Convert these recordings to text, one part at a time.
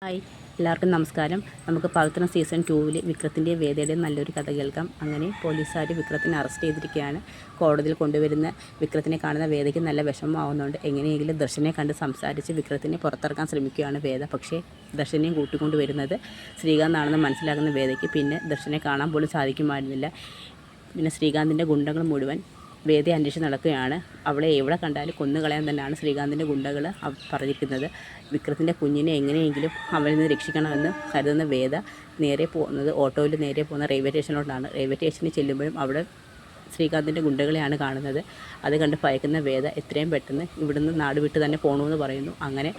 Hi, എല്ലാവർക്കും നമസ്കാരം. നമുക്ക് പവിത്രം സീസൺ 2 വിക്രത്തിൻ്റെയും വേദയുടെയും നല്ലൊരു കഥ കേൾക്കാം. അങ്ങനെ പോലീസുകാർ വിക്രത്തിനെ അറസ്റ്റ് ചെയ്തിരിക്കുകയാണ്. കോടതിയിൽ കൊണ്ടുവരുന്ന വിക്രത്തിനെ കാണുന്ന വേദയ്ക്ക് നല്ല വിഷമമാവുന്നുണ്ട്. എങ്ങനെയെങ്കിലും ദർശനെ കണ്ട് സംസാരിച്ച് വിക്രത്തിനെ പുറത്തിറക്കാൻ ശ്രമിക്കുകയാണ് വേദ. പക്ഷേ ദർശനെയും കൂട്ടിക്കൊണ്ട് വരുന്നത് ശ്രീകാന്താണെന്ന് മനസ്സിലാക്കുന്ന വേദയ്ക്ക് പിന്നെ ദർശനെ കാണാൻ പോലും സാധിക്കുമായിരുന്നില്ല. പിന്നെ ശ്രീകാന്തിൻ്റെ ഗുണ്ടകൾ മുഴുവൻ വേദയെ അന്വേഷിച്ച് നടക്കുകയാണ്. അവളെ എവിടെ കണ്ടാലും കൊന്നുകളയാൻ തന്നെയാണ് ശ്രീകാന്തിൻ്റെ ഗുണ്ടകൾ പറഞ്ഞിരിക്കുന്നത്. വിക്രത്തിൻ്റെ കുഞ്ഞിനെ എങ്ങനെയെങ്കിലും അവരിൽ നിന്ന് രക്ഷിക്കണമെന്ന് കരുതുന്ന വേദ നേരെ പോകുന്നത് ഓട്ടോയിൽ നേരെ പോകുന്ന റെയിൽവേ സ്റ്റേഷനിലോട്ടാണ്. റെയിൽവേ സ്റ്റേഷനിൽ ചെല്ലുമ്പോഴും അവിടെ ശ്രീകാന്തിൻ്റെ ഗുണ്ടകളെയാണ് കാണുന്നത്. അത് കണ്ട് ഭയക്കുന്ന വേദ എത്രയും പെട്ടെന്ന് ഇവിടുന്ന് നാട് വിട്ട് തന്നെ പോകണമെന്ന് പറയുന്നു. അങ്ങനെ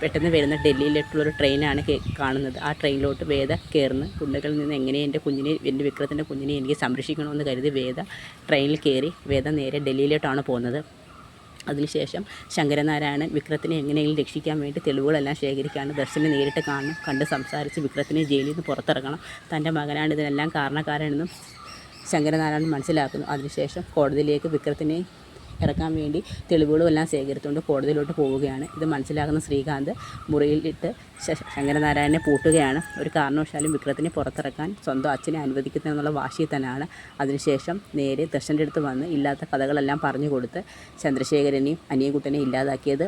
പെട്ടെന്ന് വരുന്ന ഡൽഹിയിലേക്കുള്ളൊരു ട്രെയിനാണ് കാണുന്നത്. ആ ട്രെയിനിലോട്ട് വേദ കയറുന്നു. ഗുണ്ടകളിൽ നിന്ന് എങ്ങനെ എൻ്റെ വിക്രത്തിൻ്റെ കുഞ്ഞിനെ എനിക്ക് സംരക്ഷിക്കണമെന്ന് കരുതി വേദ ട്രെയിനിൽ കയറി വേദ നേരെ ഡൽഹിയിലോട്ടാണ് പോകുന്നത്. അതിനുശേഷം ശങ്കരനാരായണൻ വിക്രത്തിനെ എങ്ങനെയെങ്കിലും രക്ഷിക്കാൻ വേണ്ടി തെളിവുകളെല്ലാം ശേഖരിക്കുകയാണ്. ദർശനെ നേരിട്ട് കാണണം, കണ്ട് സംസാരിച്ച് വിക്രത്തിനെ ജയിലിൽ നിന്ന് പുറത്തിറങ്ങണം. തൻ്റെ മകനാണ് ഇതിനെല്ലാം കാരണക്കാരനെന്നും ശങ്കരനാരായണൻ മനസ്സിലാക്കുന്നു. അതിനുശേഷം കോടതിയിലേക്ക് വിക്രത്തിനെ ഇറക്കാൻ വേണ്ടി തെളിവുകളും എല്ലാം ശേഖരിച്ചുകൊണ്ട് കോടതിയിലോട്ട് പോവുകയാണ്. ഇത് മനസ്സിലാക്കുന്ന ശ്രീകാന്ത് മുറിയിലിട്ട് ശങ്കരനാരായണനെ പൂട്ടുകയാണ്. ഒരു കാരണവശാലും വിക്രത്തിനെ പുറത്തിറക്കാൻ സ്വന്തം അച്ഛനെ അനുവദിക്കുന്നതെന്നുള്ള വാശിയിൽ തന്നെയാണ്. അതിനുശേഷം നേരെ ദർശൻ്റെ അടുത്ത് വന്ന് ഇല്ലാത്ത കഥകളെല്ലാം പറഞ്ഞു കൊടുത്ത് ചന്ദ്രശേഖരനെയും അനിയൻകുട്ടനെയും ഇല്ലാതാക്കിയത്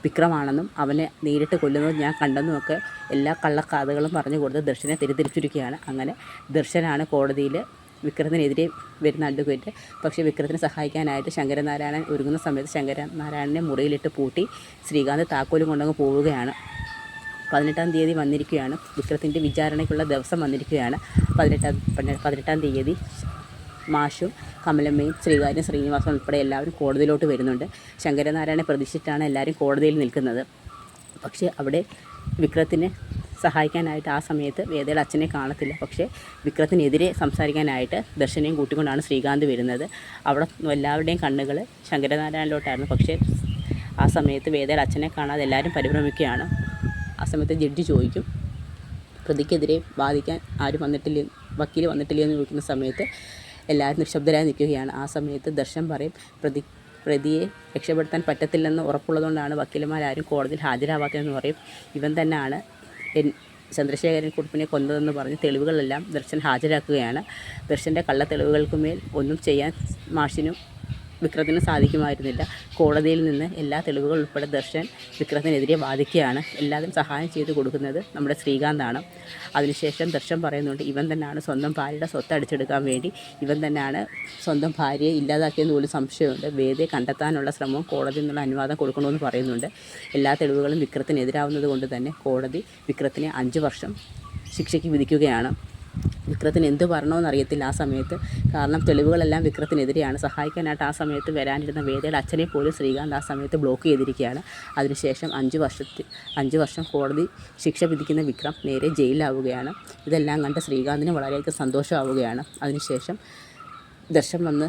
വിക്രമാണെന്നും അവനെ നേരിട്ട് കൊല്ലുന്നത് ഞാൻ കണ്ടെന്നുമൊക്കെ എല്ലാ കള്ളക്കഥകളും പറഞ്ഞു കൊടുത്ത് ദർശനെ തിരിച്ചിരിക്കുകയാണ്. അങ്ങനെ ദർശനാണ് കോടതിയിൽ വിക്രത്തിനെതിരെ വരുന്ന അഡ്വക്കേറ്റ്. പക്ഷേ വിക്രത്തിനെ സഹായിക്കാനായിട്ട് ശങ്കരനാരായണൻ ഒരുങ്ങുന്ന സമയത്ത് ശങ്കരനാരായണനെ മുറിയിലിട്ട് പൂട്ടി ശ്രീകാന്ത് താക്കോലും കൊണ്ടങ്ങ് പോവുകയാണ്. 18-ാം തീയതി വന്നിരിക്കുകയാണ്. വിക്രത്തിൻ്റെ വിചാരണയ്ക്കുള്ള ദിവസം വന്നിരിക്കുകയാണ്. 18-ാം തീയതി മാഷും കമലമ്മയും ശ്രീകാര്യം ശ്രീനിവാസൻ ഉൾപ്പെടെ എല്ലാവരും കോടതിയിലോട്ട് വരുന്നുണ്ട്. ശങ്കരനാരായണനെ പ്രതീക്ഷിച്ചിട്ടാണ് എല്ലാവരും കോടതിയിൽ നിൽക്കുന്നത്. പക്ഷേ അവിടെ വിക്രത്തിനെ സഹായിക്കാനായിട്ട് ആ സമയത്ത് വേദയുടെ അച്ഛനെ കാണത്തില്ല. പക്ഷേ വിക്രത്തിനെതിരെ സംസാരിക്കാനായിട്ട് ദർശനെയും കൂട്ടിക്കൊണ്ടാണ് ശ്രീകാന്ത് വരുന്നത്. അവിടെ എല്ലാവരുടെയും കണ്ണുകൾ ശങ്കരനാരായണനിലോട്ടായിരുന്നു. പക്ഷേ ആ സമയത്ത് വേദയുടെ അച്ഛനെ കാണാതെ എല്ലാവരും പരിഭ്രമിക്കുകയാണ്. ആ സമയത്ത് ജഡ്ജി ചോദിക്കും, പ്രതിക്കെതിരെ വാദിക്കാൻ ആരും വന്നിട്ടില്ല, വക്കീൽ വന്നിട്ടില്ല എന്ന് ചോദിക്കുന്ന സമയത്ത് എല്ലാവരും നിശബ്ദരായി നിൽക്കുകയാണ്. ആ സമയത്ത് ദർശൻ പറയും, പ്രതിയെ രക്ഷപ്പെടുത്താൻ പറ്റത്തില്ലെന്ന് ഉറപ്പുള്ളതുകൊണ്ടാണ് വക്കീലന്മാരാരും കോടതിയിൽ ഹാജരാവാത്തതെന്ന് പറയും. ഇവൻ തന്നെയാണ് ചന്ദ്രശേഖരൻ കുറുപ്പിനെ കൊന്നതെന്ന് പറഞ്ഞ് തെളിവുകളെല്ലാം ദർശൻ ഹാജരാക്കുകയാണ്. ദർശൻ്റെ കള്ള തെളിവുകൾക്കുമേൽ ഒന്നും ചെയ്യാൻ മാഷിനും വിക്രത്തിനും സാധിക്കുമായിരുന്നില്ല. കോടതിയിൽ നിന്ന് എല്ലാ തെളിവുകൾ ഉൾപ്പെടെ ദർശൻ വിക്രത്തിനെതിരെ വാദിക്കുകയാണ്. എല്ലാവരും സഹായം ചെയ്ത് കൊടുക്കുന്നത് നമ്മുടെ ശ്രീകാന്താണ്. അതിനുശേഷം ദർശൻ പറയുന്നുണ്ട്, ഇവൻ തന്നെയാണ് സ്വന്തം ഭാര്യയുടെ സ്വത്ത് അടിച്ചെടുക്കാൻ വേണ്ടി ഇവൻ തന്നെയാണ് സ്വന്തം ഭാര്യയെ ഇല്ലാതാക്കിയെന്ന് പോലും സംശയമുണ്ട്. വേദയെ കണ്ടെത്താനുള്ള ശ്രമവും കോടതിയിൽ നിന്നുള്ള അനുവാദം കൊടുക്കണമെന്ന് പറയുന്നുണ്ട്. എല്ലാ തെളിവുകളും വിക്രത്തിനെതിരാവുന്നത് കൊണ്ട് തന്നെ കോടതി വിക്രത്തിനെ 5 വർഷം ശിക്ഷയ്ക്ക് വിധിക്കുകയാണ്. വിക്രത്തിന് എന്ത് പറയണമെന്നറിയത്തില്ല ആ സമയത്ത്. കാരണം തെളിവുകളെല്ലാം വിക്രത്തിനെതിരെയാണ്. സഹായിക്കാനായിട്ട് ആ സമയത്ത് വരാനിരുന്ന വേദയുടെ അച്ഛനെ പോലും ശ്രീകാന്ത് ആ സമയത്ത് ബ്ലോക്ക് ചെയ്തിരിക്കുകയാണ്. അതിനുശേഷം 5 വർഷം കോടതി ശിക്ഷ വിധിക്കുന്ന വിക്രം നേരെ ജയിലിലാവുകയാണ്. ഇതെല്ലാം കണ്ട് ശ്രീകാന്തിന് വളരെയധികം സന്തോഷമാവുകയാണ്. അതിനുശേഷം ദർശൻ വന്ന്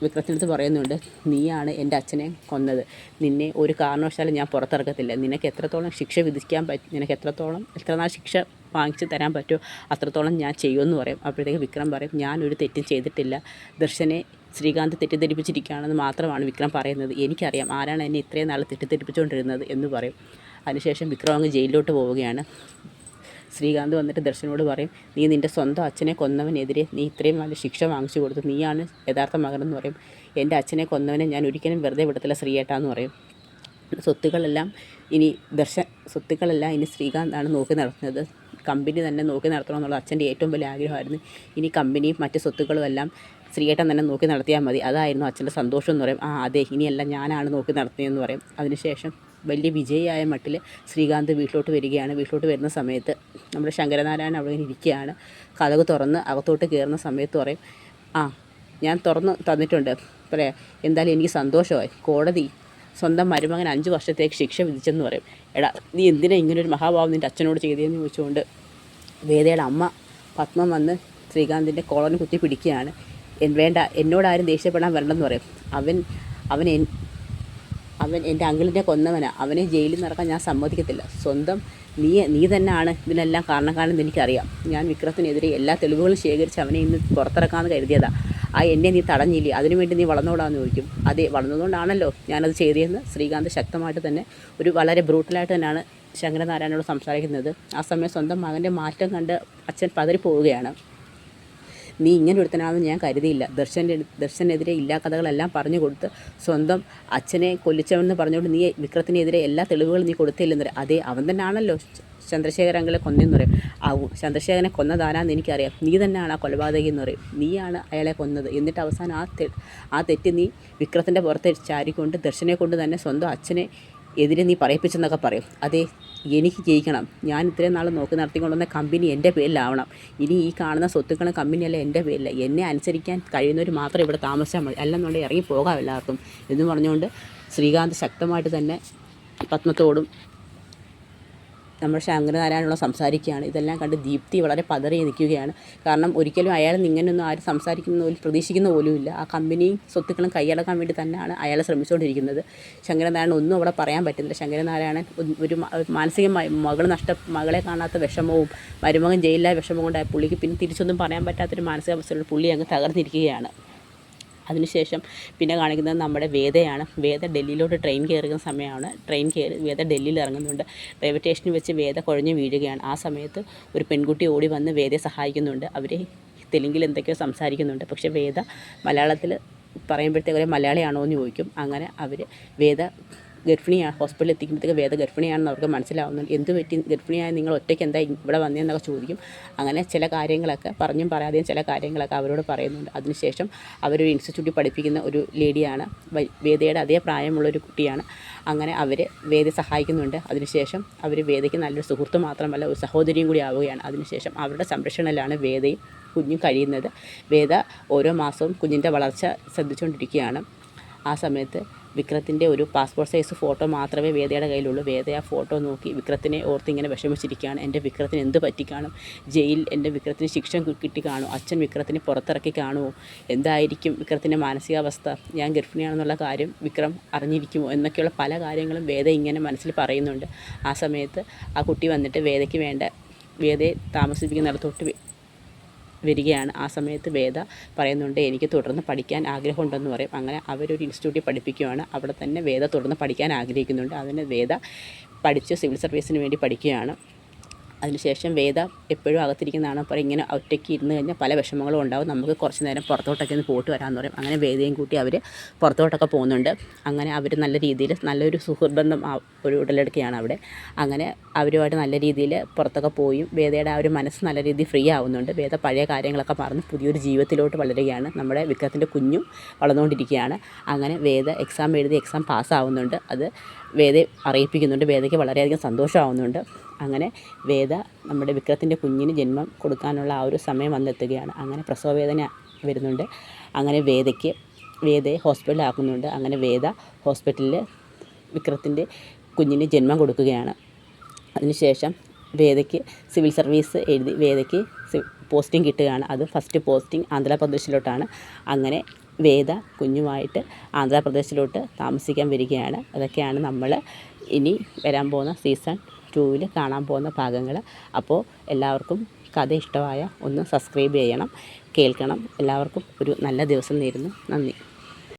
വിക്രത്തിനടുത്ത് പറയുന്നുണ്ട്, നീയാണ് എൻ്റെ അച്ഛനെ കൊന്നത്. നിന്നെ ഒരു കാരണവശാലും ഞാൻ പുറത്തിറക്കത്തില്ല. നിനക്ക് എത്രത്തോളം ശിക്ഷ വിധിക്കാൻ പറ്റും, നിനക്ക് എത്ര നാൾ ശിക്ഷ വാങ്ങിച്ച് തരാൻ പറ്റുമോ അത്രത്തോളം ഞാൻ ചെയ്യുമെന്ന് പറയും. അപ്പോഴത്തേക്ക് വിക്രം പറയും, ഞാനൊരു തെറ്റും ചെയ്തിട്ടില്ല. ദർശനെ ശ്രീകാന്ത് തെറ്റിദ്ധരിപ്പിച്ചിരിക്കുകയാണെന്ന് മാത്രമാണ് വിക്രം പറയുന്നത്. എനിക്കറിയാം ആരാണ് എന്നെ ഇത്രയും നാൾ തെറ്റിദ്ധരിപ്പിച്ചുകൊണ്ടിരുന്നത് എന്ന് പറയും. അതിനുശേഷം വിക്രം അങ്ങ് ജയിലിലോട്ട് പോവുകയാണ്. ശ്രീകാന്ത് വന്നിട്ട് ദർശനോട് പറയും, നീ നിൻ്റെ സ്വന്തം അച്ഛനെ കൊന്നവനെതിരെ നീ ഇത്രയും നല്ല ശിക്ഷ വാങ്ങിച്ചു കൊടുത്തു. നീയാണ് യഥാർത്ഥ മകനെന്ന് പറയും. എൻ്റെ അച്ഛനെ കൊന്നവനെ ഞാൻ ഒരിക്കലും വെറുതെ വിടത്തില്ല ശ്രീയേട്ടാന്ന് പറയും. സ്വത്തുക്കളെല്ലാം ഇനി ശ്രീകാന്താണ് നോക്കി നടത്തുന്നത്. കമ്പനി തന്നെ നോക്കി നടത്തണമെന്നുള്ള അച്ഛൻ്റെ ഏറ്റവും വലിയ ആഗ്രഹമായിരുന്നു. ഇനി കമ്പനിയും മറ്റ് സ്വത്തുക്കളും എല്ലാം ശ്രീയേട്ടൻ തന്നെ നോക്കി നടത്തിയാൽ മതി. അതായിരുന്നു അച്ഛൻ്റെ സന്തോഷം എന്ന് പറയും. അതെ, ഇനിയെല്ലാം ഞാനാണ് നോക്കി നടത്തിയതെന്ന് പറയും. അതിനുശേഷം വലിയ വിജയിയായ മട്ടിൽ ശ്രീകാന്ത് വീട്ടിലോട്ട് വരികയാണ്. വീട്ടിലോട്ട് വരുന്ന സമയത്ത് നമ്മുടെ ശങ്കരനാരായണൻ അവിടെ ഇരിക്കുകയാണ്. കതക് തുറന്ന് അകത്തോട്ട് കയറുന്ന സമയത്ത് പറയും, ഞാൻ തുറന്ന് തന്നിട്ടുണ്ട്, പറയാം, എന്തായാലും എനിക്ക് സന്തോഷമായി. കോടതി സ്വന്തം മരുമകൻ 5 വർഷത്തേക്ക് ശിക്ഷ വിധിച്ചെന്ന് പറയും. എടാ, നീ എന്തിനാ ഇങ്ങനൊരു മഹാഭാവം നിൻ്റെ അച്ഛനോട് ചെയ്തതെന്ന് ചോദിച്ചുകൊണ്ട് വേദയുടെ അമ്മ പത്മം വന്ന് ശ്രീകാന്തിൻ്റെ കോളന് കുത്തി പിടിക്കുകയാണ്. വേണ്ട, എന്നോടാരും ദേഷ്യപ്പെടാൻ വരണമെന്ന് പറയും. അവൻ എൻ്റെ അങ്കിളിനെ കൊന്നവനാണ്. അവനെ ജയിലിൽ നിന്ന് ഇറക്കാൻ ഞാൻ സമ്മതിക്കത്തില്ല. സ്വന്തം നീ തന്നെയാണ് ഇതിനെല്ലാം കാരണക്കാരെന്ന് എനിക്കറിയാം. ഞാൻ വിക്രത്തിനെതിരെ എല്ലാ തെളിവുകളും ശേഖരിച്ച് അവനെ ഇന്ന് പുറത്തിറക്കാമെന്ന് കരുതിയതാണ്. എന്നെ നീ തടഞ്ഞില്ലേ, അതിനുവേണ്ടി നീ വളർന്നോടാന്ന് ചോദിക്കും. അതെ, വളർന്നതുകൊണ്ടാണല്ലോ ഞാനത് ചെയ്തതെന്ന് ശ്രീകാന്ത് ശക്തമായിട്ട് തന്നെ ഒരു വളരെ ബ്രൂട്ടലായിട്ട് തന്നെയാണ് ശങ്കരനാരായണനോട് സംസാരിക്കുന്നത്. ആ സമയം സ്വന്തം മകൻ്റെ മാറ്റം കണ്ട് അച്ഛൻ പതറിപ്പോവുകയാണ്. നീ ഇങ്ങനെ ഒരുത്തനാണെന്ന് ഞാൻ കരുതിയില്ല. ദർശനെതിരെ ഇല്ലാ കഥകളെല്ലാം പറഞ്ഞു കൊടുത്ത് സ്വന്തം അച്ഛനെ കൊല്ലിച്ചവനെന്ന് പറഞ്ഞുകൊണ്ട് നീ വിക്രത്തിനെതിരെ എല്ലാ തെളിവുകളും നീ കൊടുത്തില്ലെന്ന് പറയും. അതെ, അവൻ തന്നെയാണല്ലോ ചന്ദ്രശേഖര അങ്കിളെ കൊന്നെന്ന് പറയും. ചന്ദ്രശേഖരനെ കൊന്നതാരാന്ന് എനിക്കറിയാം, നീ തന്നെയാണ് ആ കൊലപാതകി എന്ന് പറയും. നീയാണ് അയാളെ കൊന്നത്. എന്നിട്ട് അവസാനം ആ തെറ്റ് നീ വിക്രത്തിൻ്റെ പുറത്ത് ചാരിക്കൊണ്ട് ദർശനെ കൊണ്ട് തന്നെ സ്വന്തം അച്ഛനെ എതിരെ നീ പറയിപ്പിച്ചെന്നൊക്കെ പറയും. അതെ, എനിക്ക് ജയിക്കണം. ഞാൻ ഇത്രയും നാൾ നോക്കി നടത്തിക്കൊണ്ടുവന്ന കമ്പനി എൻ്റെ പേരിലാവണം. ഇനി ഈ കാണുന്ന സ്വത്തുക്കളും കമ്പനിയല്ല എൻ്റെ പേരില്ല. എന്നെ അനുസരിക്കാൻ കഴിയുന്നവർ മാത്രം ഇവിടെ താമസിച്ചാൽ മതി, അല്ലെന്നുണ്ടെങ്കിൽ ഇറങ്ങി പോകാം എല്ലാവർക്കും എന്ന് പറഞ്ഞുകൊണ്ട് ശ്രീകാന്ത് ശക്തമായിട്ട് തന്നെ പത്മത്തോടും നമ്മുടെ ശങ്കരനാരായണനോട് സംസാരിക്കുകയാണ്. ഇതെല്ലാം കണ്ട് ദീപ്തി വളരെ പതറി നിൽക്കുകയാണ്. കാരണം ഒരിക്കലും അയാൾ ഇങ്ങനെയൊന്നും ആരും സംസാരിക്കുന്ന പോലും പ്രതീക്ഷിക്കുന്ന പോലുമില്ല. ആ കമ്പനിയും സ്വത്തുക്കളും കൈയടക്കാൻ വേണ്ടി തന്നെയാണ് അയാൾ ശ്രമിച്ചുകൊണ്ടിരിക്കുന്നത്. ശങ്കരനാരായണൻ ഒന്നും അവിടെ പറയാൻ പറ്റുന്നില്ല. ശങ്കരനാരായണൻ ഒരു മാനസികമായി മകളെ കാണാത്ത വിഷമവും മരുമകൻ ജയിലിലായ വിഷമം കൊണ്ടായ പുള്ളിക്ക് പിന്നെ തിരിച്ചൊന്നും പറയാൻ പറ്റാത്തൊരു മാനസികാവസ്ഥയിൽ പുള്ളി അങ്ങ് തകർന്നിരിക്കുകയാണ്. അതിനുശേഷം പിന്നെ കാണിക്കുന്നത് നമ്മുടെ വേദയാണ്. വേദ ഡൽഹിയിലോട്ട് ട്രെയിൻ കയറുന്ന സമയമാണ്. ട്രെയിൻ കയറി വേദ ഡൽഹിയിൽ ഇറങ്ങുന്നുണ്ട്. റെയിൽവേ സ്റ്റേഷനിൽ വെച്ച് വേദ കുഴഞ്ഞു വീഴുകയാണ്. ആ സമയത്ത് ഒരു പെൺകുട്ടി ഓടി വന്ന് വേദയെ സഹായിക്കുന്നുണ്ട്. അവർ തെലുങ്കിൽ എന്തൊക്കെയോ സംസാരിക്കുന്നുണ്ട്. പക്ഷേ വേദ മലയാളത്തിൽ പറയുമ്പോഴത്തേക്ക് മലയാളിയാണോ എന്ന് ചോദിക്കും. അങ്ങനെ അവർ വേദ ഗർഭിണിയാണ്, ഹോസ്പിറ്റലിൽ എത്തിക്കുമ്പോഴത്തേക്ക് വേദ ഗർഭിണിയാണെന്ന് അവർക്ക് മനസ്സിലാവുന്നുണ്ട്. എന്ത് പറ്റി ഗർഭിണിയായ നിങ്ങൾ ഒറ്റയ്ക്ക് എന്താ ഇവിടെ വന്നതെന്നൊക്കെ ചോദിക്കും. അങ്ങനെ ചില കാര്യങ്ങളൊക്കെ പറഞ്ഞും പറയാതെയും ചില കാര്യങ്ങളൊക്കെ അവരോട് പറയുന്നുണ്ട്. അതിനുശേഷം അവരൊരു ഇൻസ്റ്റിറ്റ്യൂട്ടിൽ പഠിപ്പിക്കുന്ന ഒരു ലേഡിയാണ്, വേദയുടെ അതേ പ്രായമുള്ളൊരു കുട്ടിയാണ്. അങ്ങനെ അവർ വേദയെ സഹായിക്കുന്നുണ്ട്. അതിനുശേഷം അവർ വേദയ്ക്ക് നല്ലൊരു സുഹൃത്ത് മാത്രമല്ല ഒരു സഹോദരിയും കൂടി ആവുകയാണ്. അതിനുശേഷം അവരുടെ സംരക്ഷണയിലാണ് വേദയും കുഞ്ഞും കഴിയുന്നത്. വേദ ഓരോ മാസവും കുഞ്ഞിൻ്റെ വളർച്ച ശ്രദ്ധിച്ചുകൊണ്ടിരിക്കുകയാണ്. ആ സമയത്ത് വിക്രത്തിൻ്റെ ഒരു പാസ്പോർട്ട് സൈസ് ഫോട്ടോ മാത്രമേ വേദയുടെ കയ്യിലുള്ളൂ. വേദ ആ ഫോട്ടോ നോക്കി വിക്രത്തിനെ ഓർത്ത് ഇങ്ങനെ വിഷമിച്ചിരിക്കുകയാണ്. എൻ്റെ വിക്രത്തിന് എന്ത് പറ്റിക്കാണും, ജയിൽ എൻ്റെ വിക്രത്തിന് ശിക്ഷ കിട്ടി കാണും, അച്ഛൻ വിക്രത്തിനെ പുറത്തിറക്കി കാണുമോ, എന്തായിരിക്കും വിക്രത്തിൻ്റെ മാനസികാവസ്ഥ, ഞാൻ ഗർഭിണിയാണെന്നുള്ള കാര്യം വിക്രം അറിഞ്ഞിരിക്കുമോ എന്നൊക്കെയുള്ള പല കാര്യങ്ങളും വേദ ഇങ്ങനെ മനസ്സിൽ പറയുന്നുണ്ട്. ആ സമയത്ത് ആ കുട്ടി വന്നിട്ട് വേദയെ താമസിപ്പിക്കുന്നിടത്തോട്ട് വരികയാണ്. ആ സമയത്ത് വേദ പറയുന്നുണ്ട് എനിക്ക് തുടർന്ന് പഠിക്കാൻ ആഗ്രഹമുണ്ടെന്ന് പറയും. അങ്ങനെ അവരൊരു ഇൻസ്റ്റിറ്റ്യൂട്ടിൽ പഠിപ്പിക്കുകയാണ്. അവിടെ തന്നെ വേദ തുടർന്ന് പഠിക്കാൻ ആഗ്രഹിക്കുന്നുണ്ട്. അതിന് വേദ പഠിച്ച് സിവിൽ സർവീസിന് വേണ്ടി പഠിക്കുകയാണ്. അതിനുശേഷം വേദ എപ്പോഴും അകത്തിരിക്കുന്നതാണ്. അപ്പോൾ ഇങ്ങനെ ഒറ്റയ്ക്ക് ഇരുന്ന് കഴിഞ്ഞാൽ പല വിഷമങ്ങളും ഉണ്ടാവും, നമുക്ക് കുറച്ച് നേരം പുറത്തോട്ടൊക്കെ ഒന്ന് പോയിട്ട് വരാമെന്ന് പറയും. അങ്ങനെ വേദയും കൂട്ടി അവർ പുറത്തോട്ടൊക്കെ പോകുന്നുണ്ട്. അങ്ങനെ അവർ നല്ല രീതിയിൽ നല്ലൊരു സുഹൃത്ബന്ധം ഒരു ഉടലെടുക്കുകയാണ് അവിടെ. അങ്ങനെ അവരുമായിട്ട് നല്ല രീതിയിൽ പുറത്തൊക്കെ പോയി വേദയുടെ ആ ഒരു മനസ്സ് നല്ല രീതിയിൽ ഫ്രീ ആവുന്നുണ്ട്. വേദ പഴയ കാര്യങ്ങളൊക്കെ മറന്ന് പുതിയൊരു ജീവിതത്തിലോട്ട് വളരുകയാണ്. നമ്മുടെ വിക്രത്തിൻ്റെ കുഞ്ഞും വളർന്നുകൊണ്ടിരിക്കുകയാണ്. അങ്ങനെ വേദ എക്സാം എഴുതി എക്സാം പാസ്സാവുന്നുണ്ട്. അത് വേദയെ അറിയിപ്പിക്കുന്നുണ്ട്. വേദയ്ക്ക് വളരെയധികം സന്തോഷമാവുന്നുണ്ട്. അങ്ങനെ വേദ നമ്മുടെ വിക്രത്തിൻ്റെ കുഞ്ഞിന് ജന്മം കൊടുക്കാനുള്ള ആ ഒരു സമയം വന്നെത്തുകയാണ്. അങ്ങനെ പ്രസവവേദന വരുന്നുണ്ട്. അങ്ങനെ വേദയെ ഹോസ്പിറ്റലിലാക്കുന്നുണ്ട്. അങ്ങനെ വേദ ഹോസ്പിറ്റലിൽ വിക്രത്തിൻ്റെ കുഞ്ഞിന് ജന്മം കൊടുക്കുകയാണ്. അതിനുശേഷം വേദയ്ക്ക് സിവിൽ സർവീസ് എഴുതി വേദയ്ക്ക് പോസ്റ്റിംഗ് കിട്ടുകയാണ്. അത് ഫസ്റ്റ് പോസ്റ്റിംഗ് ആന്ധ്രാപ്രദേശിലോട്ടാണ്. അങ്ങനെ വേദ കുഞ്ഞുമായിട്ട് ആന്ധ്രാപ്രദേശിലോട്ട് താമസിക്കാൻ വരികയാണ്. അതൊക്കെയാണ് നമ്മൾ ഇനി വരാൻ പോകുന്ന സീസൺ 2 കാണാൻ പോകുന്ന ഭാഗങ്ങൾ. അപ്പോൾ എല്ലാവർക്കും കഥ ഇഷ്ടമായ ഒന്ന് സബ്സ്ക്രൈബ് ചെയ്യണം, കേൾക്കണം. എല്ലാവർക്കും ഒരു നല്ല ദിവസം നേരുന്നു. നന്ദി.